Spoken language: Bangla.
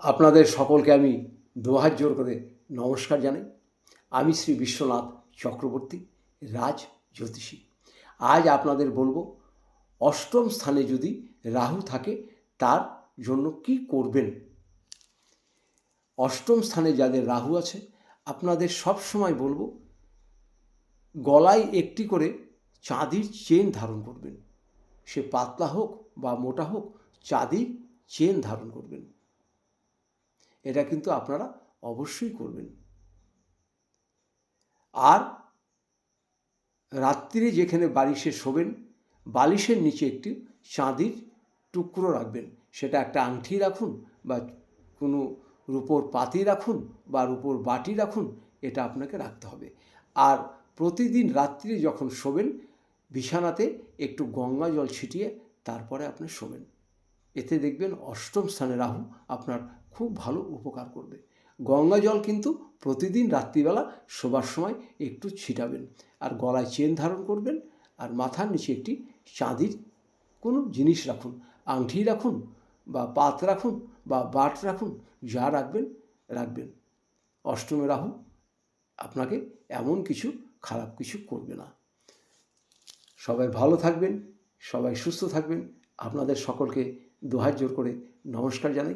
আপনাদের সকলকে আমি দুহাত জোর করে নমস্কার জানাই। আমি শ্রী বিশ্বনাথ চক্রবর্তী, রাজ জ্যোতিষী। আজ আপনাদের বলবো অষ্টম স্থানে যদি রাহু থাকে তার জন্য কি করবেন। অষ্টম স্থানে যাদের রাহু আছে আপনাদের সব সময় বলবো গলায় একটি করে চাঁদির চেন ধারণ করবেন। সে পাতলা হোক বা মোটা হোক, চাঁদির চেন ধারণ করবেন। এটা কিন্তু আপনারা অবশ্যই করবেন। আর রাত্রিরে যেখানে বালিশে শোবেন, বালিশের নিচে একটি চাঁদির টুকরো রাখবেন। সেটা একটা আংটি রাখুন বা কোনো রূপোর পাতি রাখুন বা রূপোর বাটি রাখুন, এটা আপনাকে রাখতে হবে। আর প্রতিদিন রাত্রিরে যখন শোবেন বিছানাতে একটু গঙ্গা জল ছিটিয়ে তারপরে আপনি শোবেন। এতে দেখবেন অষ্টম স্থানে রাহু আপনার খুব ভালো উপকার করবে। গঙ্গা জল কিন্তু প্রতিদিন রাত্রিবেলা শোবার সময় একটু ছিটাবেন। আর গলায় চেন ধারণ করবেন আর মাথার নিচে একটি চাঁদির কোনো জিনিস রাখুন, আংটি রাখুন বা পাত রাখুন বা বাট রাখুন, যা রাখবেন রাখবেন। অষ্টমে রাহু আপনাকে এমন কিছু খারাপ কিছু করবে না। সবাই ভালো থাকবেন, সবাই সুস্থ থাকবেন। আপনাদের সকলকে দুহাত জোর করে নমস্কার জানাই।